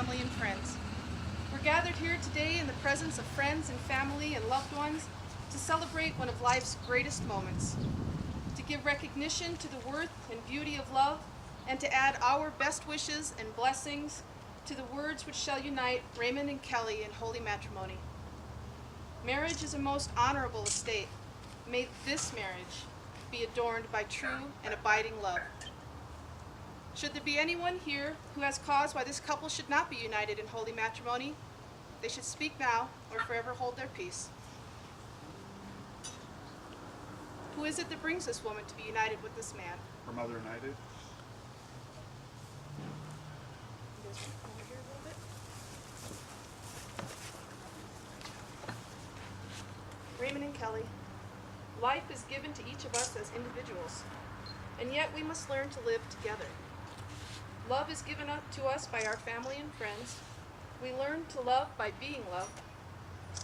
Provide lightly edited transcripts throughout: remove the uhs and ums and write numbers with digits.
family and friends. We're gathered here today in the presence of friends and family and loved ones to celebrate one of life's greatest moments, to give recognition to the worth and beauty of love, and to add our best wishes and blessings to the words which shall unite Raymond and Kelli in holy matrimony. Marriage is a most honorable estate. May this marriage be adorned by true and abiding love. Should there be anyone here who has cause why this couple should not be united in holy matrimony, they should speak now or forever hold their peace. Who is it that brings this woman to be united with this man? Her mother united. You guys want to come over here a little bit? Raymond and Kelli, life is given to each of us as individuals, and yet we must learn to live together. Love is given up to us by our family and friends. We learn to love by being loved.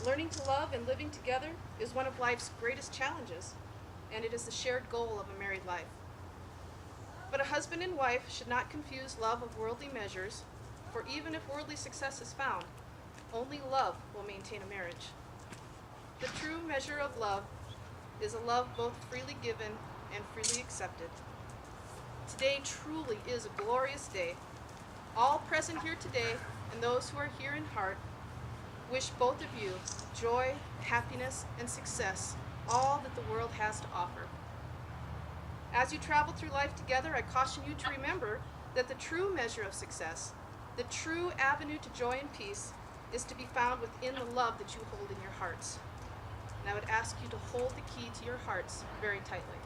Learning to love and living together is one of life's greatest challenges, and it is the shared goal of a married life. But a husband and wife should not confuse love of worldly measures, for even if worldly success is found, only love will maintain a marriage. The true measure of love is a love both freely given and freely accepted. Today truly is a glorious day. All present here today, and those who are here in heart, wish both of you joy, happiness, and success, all that the world has to offer. As you travel through life together, I caution you to remember that the true measure of success, the true avenue to joy and peace, is to be found within the love that you hold in your hearts. And I would ask you to hold the key to your hearts very tightly.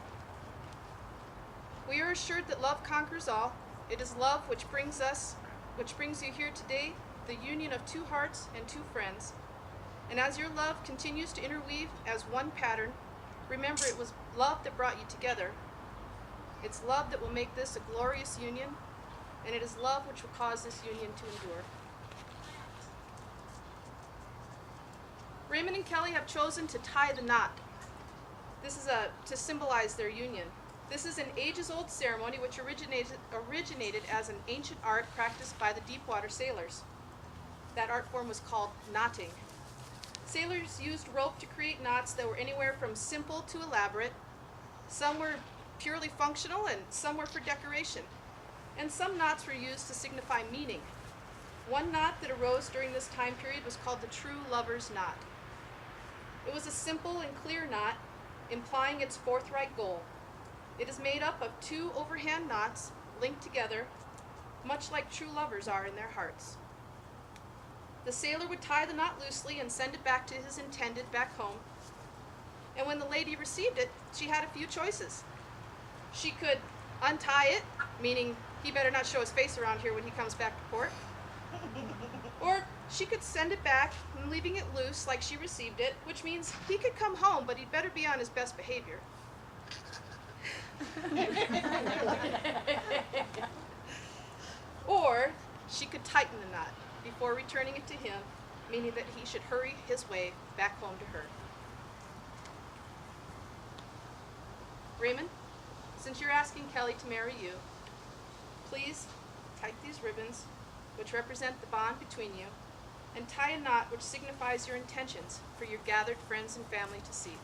We are assured that love conquers all. It is love which brings you here today, the union of two hearts and two friends. And as your love continues to interweave as one pattern, remember it was love that brought you together. It's love that will make this a glorious union, and it is love which will cause this union to endure. Raymond and Kelli have chosen to tie the knot. This is to symbolize their union. This is an ages-old ceremony which originated as an ancient art practiced by the deep-water sailors. That art form was called knotting. Sailors used rope to create knots that were anywhere from simple to elaborate. Some were purely functional and some were for decoration. And some knots were used to signify meaning. One knot that arose during this time period was called the true lover's knot. It was a simple and clear knot, implying its forthright goal. It is made up of two overhand knots linked together, much like true lovers are in their hearts. The sailor would tie the knot loosely and send it back to his intended back home. And when the lady received it, she had a few choices. She could untie it, meaning he better not show his face around here when he comes back to port. Or she could send it back, leaving it loose like she received it, which means he could come home, but he'd better be on his best behavior. Or she could tighten the knot before returning it to him, meaning that he should hurry his way back home to her. Raymond, since you're asking Kelli to marry you, please tighten these ribbons, which represent the bond between you, and tie a knot which signifies your intentions for your gathered friends and family to see.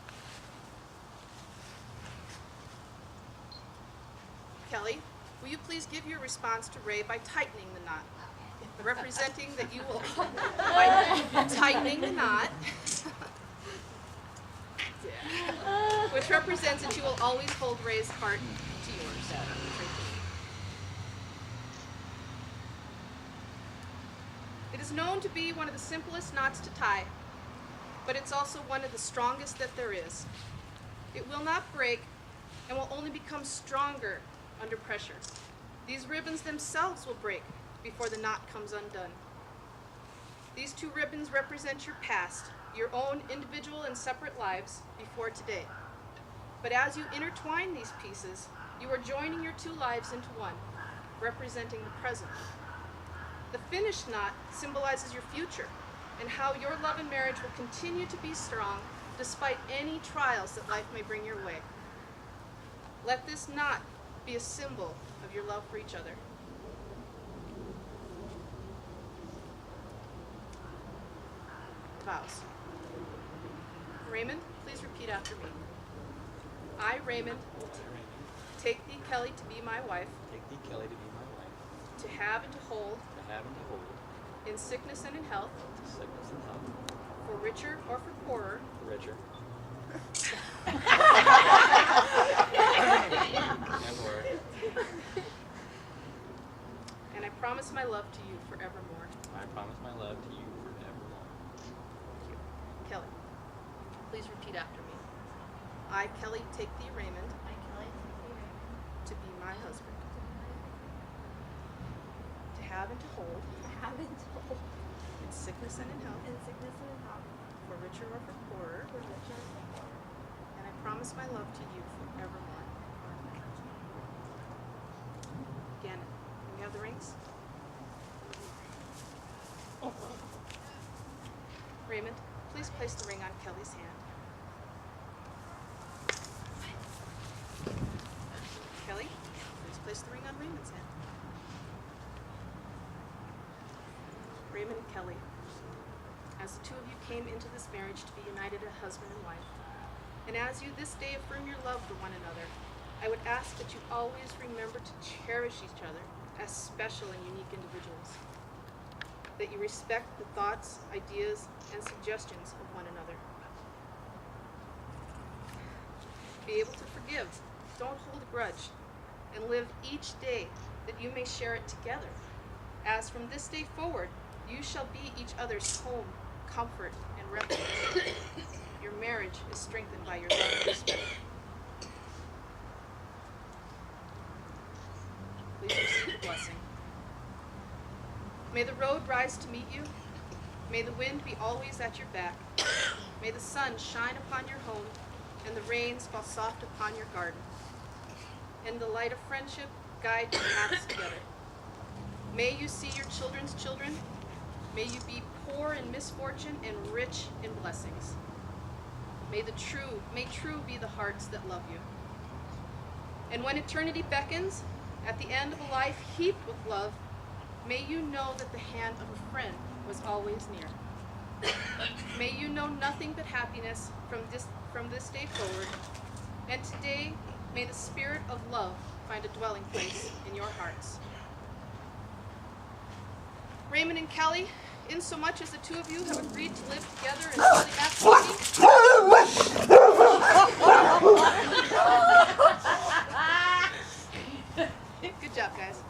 Kelli, will you please give your response to Ray by tightening the knot, representing that you will, by tightening the knot, which represents that you will always hold Ray's heart to yours. It is known to be one of the simplest knots to tie, but it's also one of the strongest that there is. It will not break and will only become stronger under pressure. These ribbons themselves will break before the knot comes undone. These two ribbons represent your past, your own individual and separate lives before today. But as you intertwine these pieces, you are joining your two lives into one, representing the present. The finished knot symbolizes your future and how your love and marriage will continue to be strong despite any trials that life may bring your way. Let this knot be a symbol of your love for each other. Vows. Raymond, please repeat after me. I, Raymond, take thee, Kelly, to be my wife, Take thee, Kelly, to be my wife, to have and to hold, in in sickness and in health, sickness and health, for richer or for poorer, for richer and poorer. and I promise my love to you forevermore. I promise my love to you forevermore. Thank you. Kelly, please repeat after me. I, Kelly, take thee, Raymond, I, Kelly, take thee, Raymond, to be my husband, to have and to hold, to have and to hold, in sickness and in health, in sickness and in health, for richer or for poorer, for richer and for poorer. and I promise my love to you forevermore. Again, can we have the rings? Raymond, please place the ring on Kelly's hand. Kelly, please place the ring on Raymond's hand. Raymond and Kelly, as the two of you came into this marriage to be united as husband and wife, and as you this day affirm your love for one another, I would ask that you always remember to cherish each other as special and unique individuals, that you respect the thoughts, ideas, and suggestions of one another. Be able to forgive, don't hold a grudge, and live each day that you may share it together, as from this day forward you shall be each other's home, comfort, and refuge. Your marriage is strengthened by your love and respect. Please receive the blessing. May the road rise to meet you. May the wind be always at your back. May the sun shine upon your home, and the rains fall soft upon your garden. And the light of friendship guide your paths together. May you see your children's children. May you be poor in misfortune and rich in blessings. May true be the hearts that love you. And when eternity beckons, at the end of a life heaped with love, may you know that the hand of a friend was always near. May you know nothing but happiness from this day forward, and today may the spirit of love find a dwelling place in your hearts. Raymond and Kelly, insomuch as the two of you have agreed to live together in holy matrimony, good job, guys.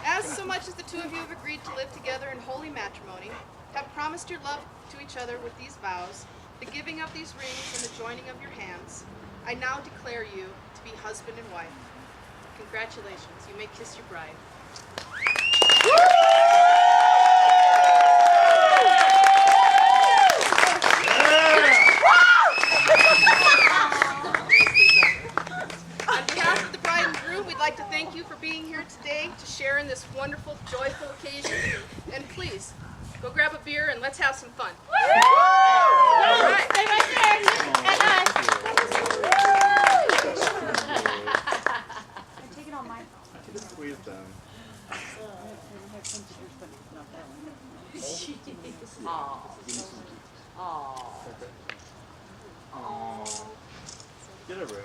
As so much as the two of you have agreed to live together in holy matrimony, have promised your love to each other with these vows, the giving of these rings and the joining of your hands, I now declare you to be husband and wife. Congratulations, you may kiss your bride. On behalf of the bride and groom, we'd like to thank you for being here today to share in this wonderful, joyful occasion. And please, go grab a beer and let's have some fun. All right. Stay right there. And I'm taking all my phone. You just squeeze them. Get a room.